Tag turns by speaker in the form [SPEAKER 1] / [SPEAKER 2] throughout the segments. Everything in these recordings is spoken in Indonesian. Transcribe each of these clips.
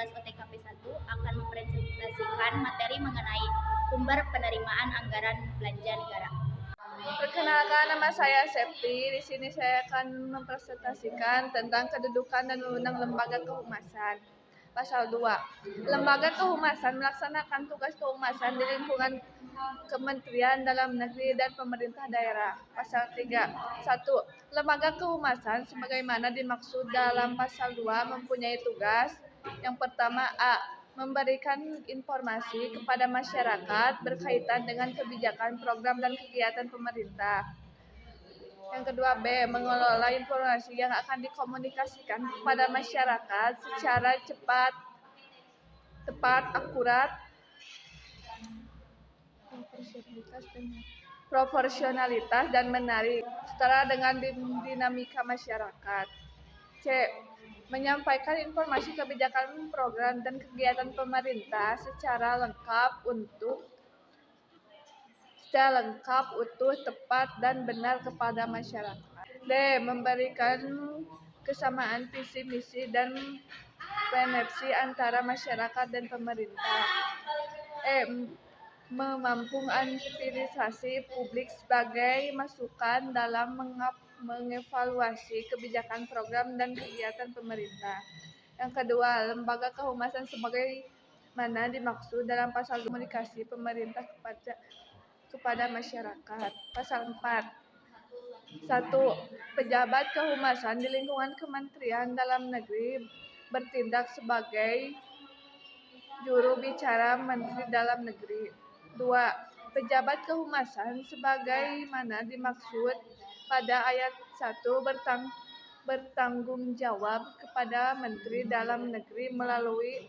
[SPEAKER 1] tugas OTKP 1 akan mempresentasikan materi mengenai sumber penerimaan anggaran belanja negara.
[SPEAKER 2] Perkenalkan, nama saya Septi. Di sini saya akan mempresentasikan tentang kedudukan dan wewenang Lembaga Kehumasan. Pasal 2. Lembaga Kehumasan melaksanakan tugas kehumasan di lingkungan Kementerian Dalam Negeri dan pemerintah daerah. Pasal 3. 1. Lembaga Kehumasan sebagaimana dimaksud dalam pasal 2 mempunyai tugas. Yang pertama, A. Memberikan informasi kepada masyarakat berkaitan dengan kebijakan, program, dan kegiatan pemerintah. Yang kedua, B. Mengelola informasi yang akan dikomunikasikan kepada masyarakat secara cepat, tepat, akurat, proporsionalitas, dan menarik, setara dengan dinamika masyarakat. C. Menyampaikan informasi kebijakan, program, dan kegiatan pemerintah secara lengkap, utuh, tepat, dan benar kepada masyarakat. D. Memberikan kesamaan visi misi dan persepsi antara masyarakat dan pemerintah. E. Memampu aspirasi publik sebagai masukan dalam mengevaluasi kebijakan, program, dan kegiatan pemerintah. Yang kedua, lembaga kehumasan sebagai mana dimaksud dalam pasal komunikasi pemerintah kepada masyarakat. Pasal 4. 1. Pejabat kehumasan di lingkungan Kementerian Dalam Negeri bertindak sebagai juru bicara Menteri Dalam Negeri. 2. Pejabat kehumasan sebagaimana dimaksud pada ayat 1 bertanggung jawab kepada Menteri Dalam Negeri melalui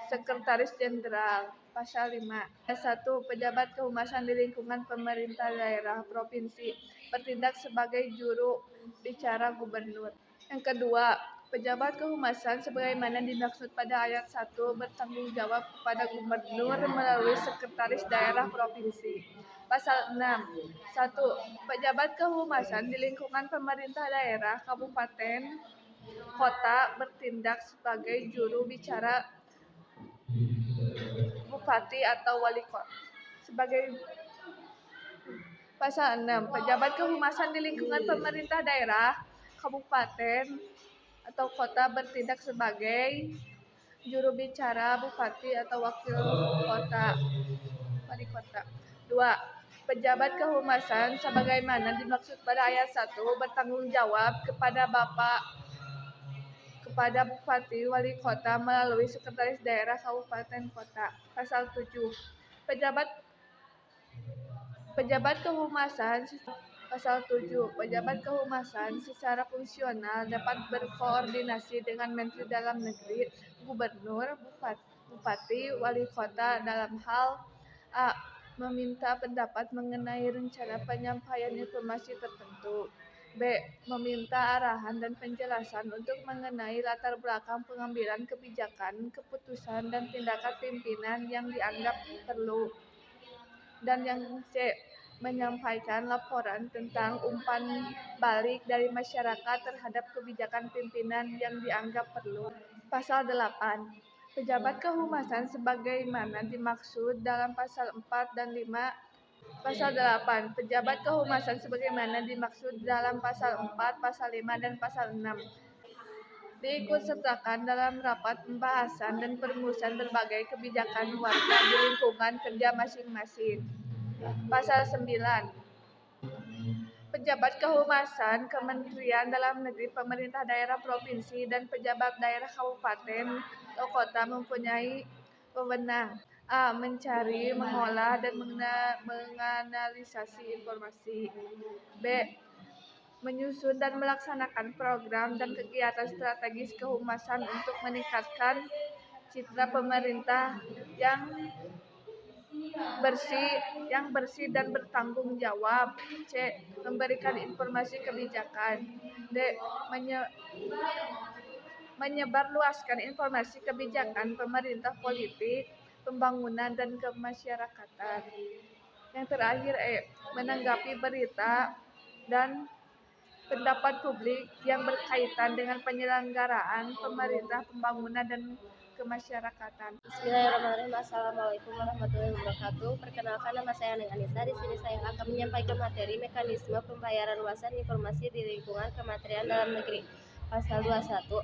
[SPEAKER 2] Sekretaris Jenderal. Pasal 5. 1. Pejabat kehumasan di lingkungan pemerintah daerah provinsi bertindak sebagai juru bicara gubernur. Yang kedua, pejabat kehumasan sebagaimana dimaksud pada ayat 1 bertanggung jawab kepada gubernur melalui sekretaris daerah provinsi. Pasal 6. 1. Pejabat kehumasan di lingkungan pemerintah daerah kabupaten kota bertindak sebagai juru bicara bupati atau wali kota. Pasal 6. Pejabat kehumasan di lingkungan pemerintah daerah kabupaten atau kota bertindak sebagai juru bicara bupati atau wali kota. 2. Pejabat kehumasan sebagaimana dimaksud pada ayat 1 bertanggung jawab kepada bupati wali kota melalui sekretaris daerah kabupaten kota. Pasal 7. Pejabat kehumasan Pasal 7. Pejabat kehumasan secara fungsional dapat berkoordinasi dengan Menteri Dalam Negeri, Gubernur, Bupati, Wali Kota dalam hal A. Meminta pendapat mengenai rencana penyampaian informasi tertentu. B. Meminta arahan dan penjelasan untuk mengenai latar belakang pengambilan kebijakan, keputusan, dan tindakan pimpinan yang dianggap perlu. Dan yang C. Menyampaikan laporan tentang umpan balik dari masyarakat terhadap kebijakan pimpinan yang dianggap perlu. Pasal 8. Pejabat kehumasan sebagaimana dimaksud dalam pasal 4 dan 5. Pasal 8. Pejabat kehumasan sebagaimana dimaksud dalam pasal 4, pasal 5, dan pasal 6 diikutsertakan dalam rapat pembahasan dan perumusan berbagai kebijakan warga di lingkungan kerja masing-masing. Pasal 9. Pejabat kehumasan Kementerian Dalam Negeri, pemerintah daerah provinsi, dan pejabat daerah kabupaten atau kota mempunyai wewenang A. Mencari, mengolah, dan menganalisasi informasi. B. Menyusun dan melaksanakan program dan kegiatan strategis kehumasan untuk meningkatkan citra pemerintah yang bersih dan bertanggung jawab. C. Memberikan informasi kebijakan. D. Menyebarluaskan informasi kebijakan pemerintah, politik, pembangunan, dan kemasyarakatan. Yang terakhir, E. Menanggapi berita dan pendapat publik yang berkaitan dengan penyelenggaraan pemerintah, pembangunan, dan kemasyarakatan.
[SPEAKER 3] Bismillahirrahmanirrahim. Assalamualaikum warahmatullahi wabarakatuh. Perkenalkan, nama saya Neng Anissa. Di sini saya akan menyampaikan materi mekanisme pembayaran luasan informasi di lingkungan Kementerian Dalam Negeri. Pasal 21.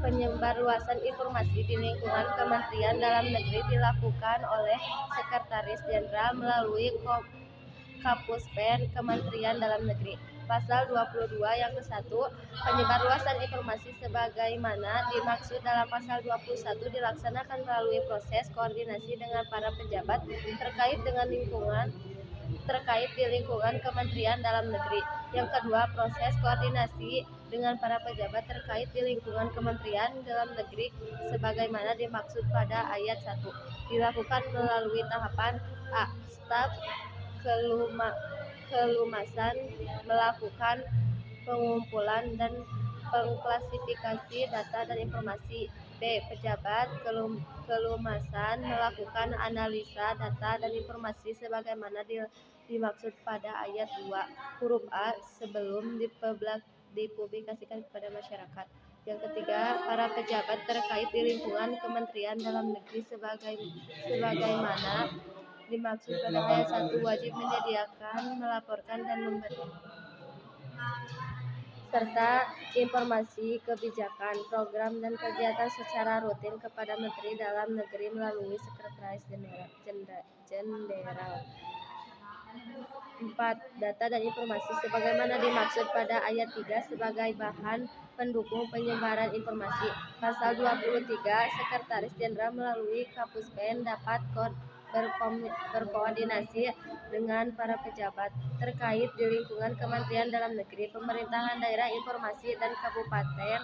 [SPEAKER 3] Penyebar luasan informasi di lingkungan Kementerian Dalam Negeri dilakukan oleh Sekretaris Jenderal melalui Kapuspen Kementerian Dalam Negeri. Pasal 22 yang ke-1, penyebarluasan informasi sebagaimana dimaksud dalam pasal 21 dilaksanakan melalui proses koordinasi dengan para pejabat terkait di lingkungan Kementerian Dalam Negeri. Yang kedua, proses koordinasi dengan para pejabat terkait di lingkungan Kementerian Dalam Negeri sebagaimana dimaksud pada ayat 1 dilakukan melalui tahapan A. Staf kelumasan melakukan pengumpulan dan pengklasifikasi data dan informasi. B. Pejabat kelumasan melakukan analisa data dan informasi sebagaimana dimaksud pada ayat 2 huruf A sebelum dipublikasikan kepada masyarakat. Yang ketiga, para pejabat terkait di lingkungan Kementerian Dalam Negeri sebagaimana dimaksud pada ayat 1 wajib menyediakan, melaporkan, dan memberi serta informasi kebijakan, program, dan kegiatan secara rutin kepada Menteri Dalam Negeri melalui Sekretaris Jenderal. 4. Data dan informasi sebagaimana dimaksud pada ayat 3 sebagai bahan pendukung penyebaran informasi. Pasal 23. Sekretaris Jenderal melalui Kapuspen dapat berkoordinasi dengan para pejabat terkait di lingkungan Kementerian Dalam Negeri, pemerintahan daerah, informasi, dan kabupaten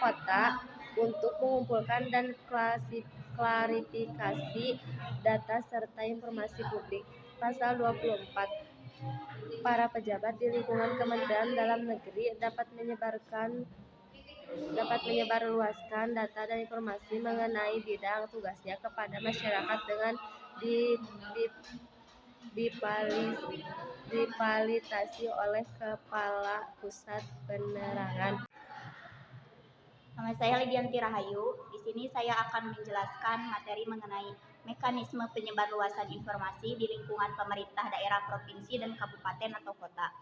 [SPEAKER 3] kota untuk mengumpulkan dan klarifikasi data serta informasi publik. Pasal 24. Para pejabat di lingkungan Kementerian Dalam Negeri dapat menyebarluaskan data dan informasi mengenai bidang tugasnya kepada masyarakat dengan dipalitasi oleh Kepala Pusat Penerangan.
[SPEAKER 1] Nama saya Lidianti Rahayu. Di sini saya akan menjelaskan materi mengenai mekanisme penyebarluasan informasi di lingkungan pemerintah daerah, provinsi, dan kabupaten atau kota.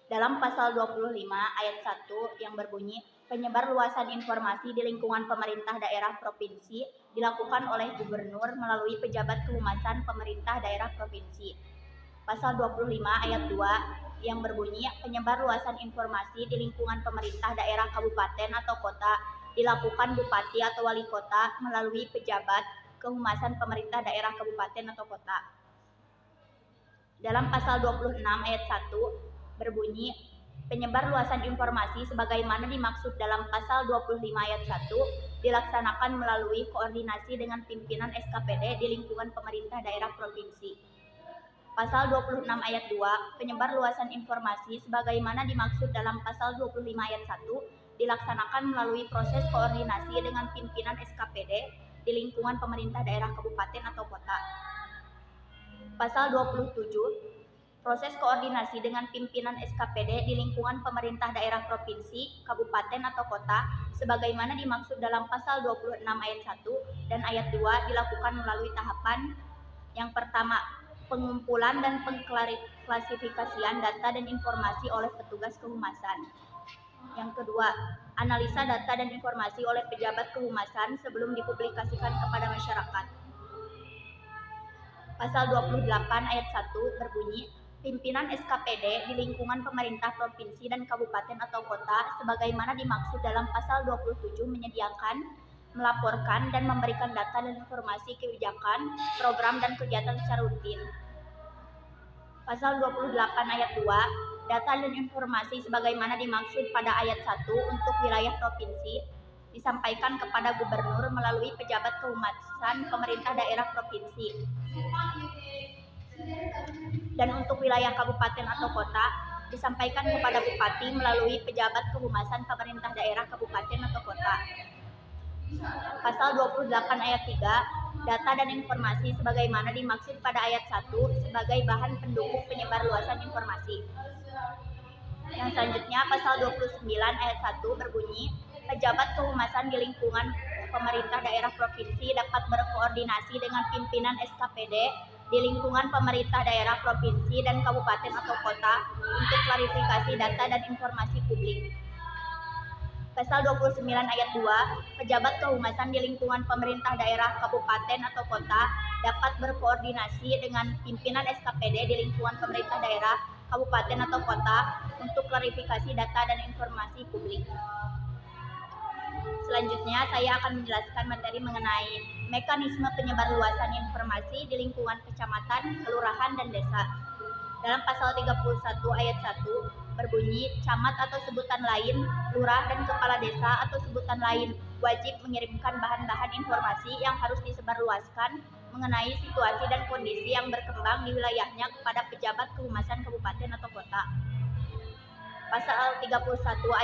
[SPEAKER 1] Dalam pasal 25 ayat 1 yang berbunyi, penyebarluasan informasi di lingkungan pemerintah daerah provinsi dilakukan oleh gubernur melalui pejabat kehumasan pemerintah daerah provinsi. Pasal 25 ayat 2 yang berbunyi, penyebarluasan informasi di lingkungan pemerintah daerah, kabupaten, atau kota dilakukan bupati atau wali kota melalui pejabat kehumasan pemerintah daerah, kabupaten, atau kota. Dalam pasal 26 ayat 1 berbunyi, penyebarluasan informasi sebagaimana dimaksud dalam pasal 25 ayat 1 dilaksanakan melalui koordinasi dengan pimpinan SKPD di lingkungan pemerintah daerah provinsi. Pasal 26 ayat 2, penyebarluasan informasi sebagaimana dimaksud dalam pasal 25 ayat 1 dilaksanakan melalui proses koordinasi dengan pimpinan SKPD di lingkungan pemerintah daerah, kabupaten, atau kota. Pasal 27, proses koordinasi dengan pimpinan SKPD di lingkungan pemerintah daerah provinsi, kabupaten, atau kota sebagaimana dimaksud dalam pasal 26 ayat 1 dan ayat 2 dilakukan melalui tahapan yang pertama, pengumpulan dan pengklasifikasian data dan informasi oleh petugas kehumasan. Yang kedua, analisa data dan informasi oleh pejabat kehumasan sebelum dipublikasikan kepada masyarakat. Pasal 28 ayat 1 berbunyi, pimpinan SKPD di lingkungan pemerintah provinsi dan kabupaten atau kota sebagaimana dimaksud dalam pasal 27 menyediakan, melaporkan, dan memberikan data dan informasi kebijakan, program, dan kegiatan secara rutin. Pasal 28 ayat 2, data dan informasi sebagaimana dimaksud pada ayat 1 untuk wilayah provinsi disampaikan kepada gubernur melalui pejabat kehumasan pemerintah daerah provinsi. Dan untuk wilayah kabupaten atau kota disampaikan kepada bupati melalui pejabat kehumasan pemerintah daerah, kabupaten, atau kota. Pasal 28 ayat 3, data dan informasi sebagaimana dimaksud pada ayat 1 sebagai bahan pendukung penyebarluasan informasi. Yang selanjutnya pasal 29 ayat 1 berbunyi, pejabat kehumasan di lingkungan pemerintah daerah provinsi dapat berkoordinasi dengan pimpinan SKPD di lingkungan pemerintah daerah provinsi dan kabupaten atau kota untuk klarifikasi data dan informasi publik. Pasal 29 ayat 2, pejabat kehumasan di lingkungan pemerintah daerah, kabupaten atau kota dapat berkoordinasi dengan pimpinan SKPD di lingkungan pemerintah daerah, kabupaten atau kota untuk klarifikasi data dan informasi publik. Selanjutnya, saya akan menjelaskan materi mengenai mekanisme penyebarluasan informasi di lingkungan kecamatan, kelurahan, dan desa. Dalam pasal 31 ayat 1 berbunyi, camat atau sebutan lain, lurah dan kepala desa atau sebutan lain wajib mengirimkan bahan-bahan informasi yang harus disebarluaskan mengenai situasi dan kondisi yang berkembang di wilayahnya kepada pejabat kehumasan kabupaten atau kota. Pasal 31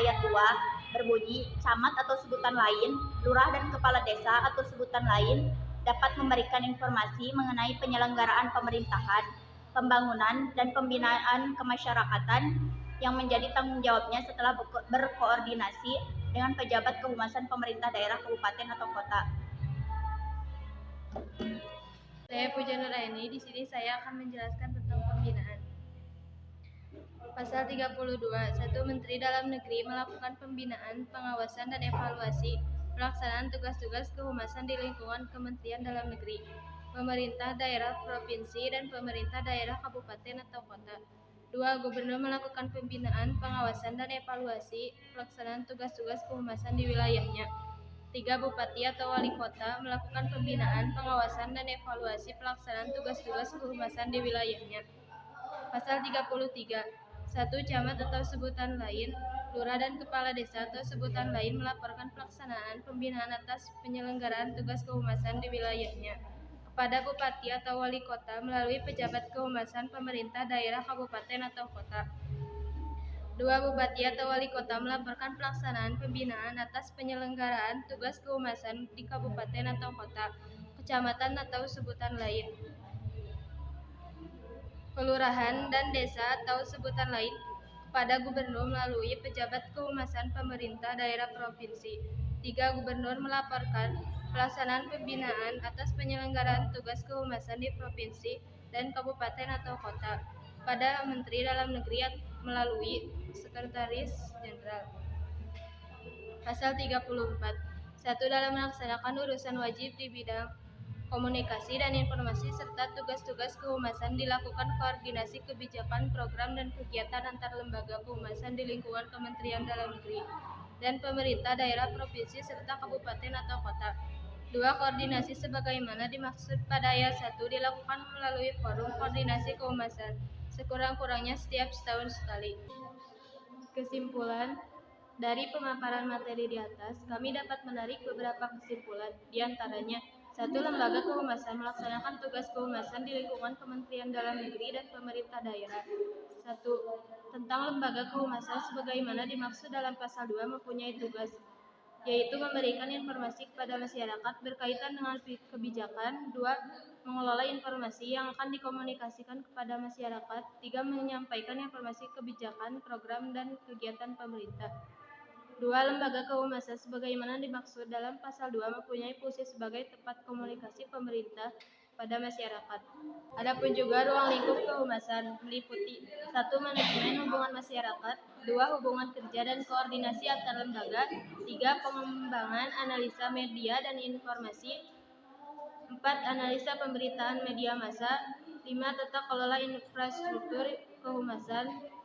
[SPEAKER 1] ayat 2 berbunyi, camat atau sebutan lain, lurah dan kepala desa atau sebutan lain dapat memberikan informasi mengenai penyelenggaraan pemerintahan, pembangunan, dan pembinaan kemasyarakatan yang menjadi tanggung jawabnya setelah berkoordinasi dengan pejabat kehumasan pemerintah daerah, kabupaten, atau kota.
[SPEAKER 3] Saya Puja Nuraini, di sini saya akan menjelaskan tentang pembinaan. Pasal 32, 1. Menteri Dalam Negeri melakukan pembinaan, pengawasan, dan evaluasi pelaksanaan tugas-tugas kehumasan di lingkungan Kementerian Dalam Negeri, pemerintah daerah provinsi, dan pemerintah daerah kabupaten atau kota. 2. Gubernur melakukan pembinaan, pengawasan, dan evaluasi pelaksanaan tugas-tugas kehumasan di wilayahnya. 3. Bupati atau wali kota melakukan pembinaan, pengawasan, dan evaluasi pelaksanaan tugas-tugas kehumasan di wilayahnya. Pasal 33. 1. Camat atau sebutan lain, lurah dan kepala desa atau sebutan lain melaporkan pelaksanaan pembinaan atas penyelenggaraan tugas kehumasan di wilayahnya kepada bupati atau wali kota melalui pejabat kehumasan pemerintah daerah, kabupaten, atau kota. 2. Bupati atau wali kota melaporkan pelaksanaan pembinaan atas penyelenggaraan tugas kehumasan di kabupaten atau kota, kecamatan atau sebutan lain, kelurahan dan desa atau sebutan lain kepada gubernur melalui pejabat kehumasan pemerintah daerah provinsi. 3. Gubernur melaporkan pelaksanaan pembinaan atas penyelenggaraan tugas kehumasan di provinsi dan kabupaten atau kota pada Menteri Dalam Negeri melalui Sekretaris Jenderal. Pasal 34. 1. Dalam melaksanakan urusan wajib di bidang komunikasi dan informasi serta tugas-tugas kehumasan dilakukan koordinasi kebijakan, program, dan kegiatan antar lembaga kehumasan di lingkungan Kementerian Dalam Negeri dan pemerintah daerah provinsi serta kabupaten atau kota. 2. Koordinasi sebagaimana dimaksud pada ayat 1 dilakukan melalui forum koordinasi kehumasan sekurang-kurangnya setiap setahun sekali. Kesimpulan dari pemaparan materi di atas, kami dapat menarik beberapa kesimpulan, di antaranya 1. Lembaga kehumasan melaksanakan tugas kehumasan di lingkungan Kementerian Dalam Negeri dan pemerintah daerah. 1. Tentang lembaga kehumasan sebagaimana dimaksud dalam pasal 2 mempunyai tugas, yaitu memberikan informasi kepada masyarakat berkaitan dengan kebijakan. 2. Mengelola informasi yang akan dikomunikasikan kepada masyarakat. 3. Menyampaikan informasi kebijakan, program, dan kegiatan pemerintah. 2. Lembaga kehumasan sebagaimana dimaksud dalam pasal 2 mempunyai fungsi sebagai tempat komunikasi pemerintah pada masyarakat. Adapun juga ruang lingkup kehumasan meliputi 1. Manajemen hubungan masyarakat, 2. Hubungan kerja dan koordinasi antar lembaga, 3. Pengembangan analisa media dan informasi, 4. Analisa pemberitaan media massa, 5. Tata kelola infrastruktur kehumasan.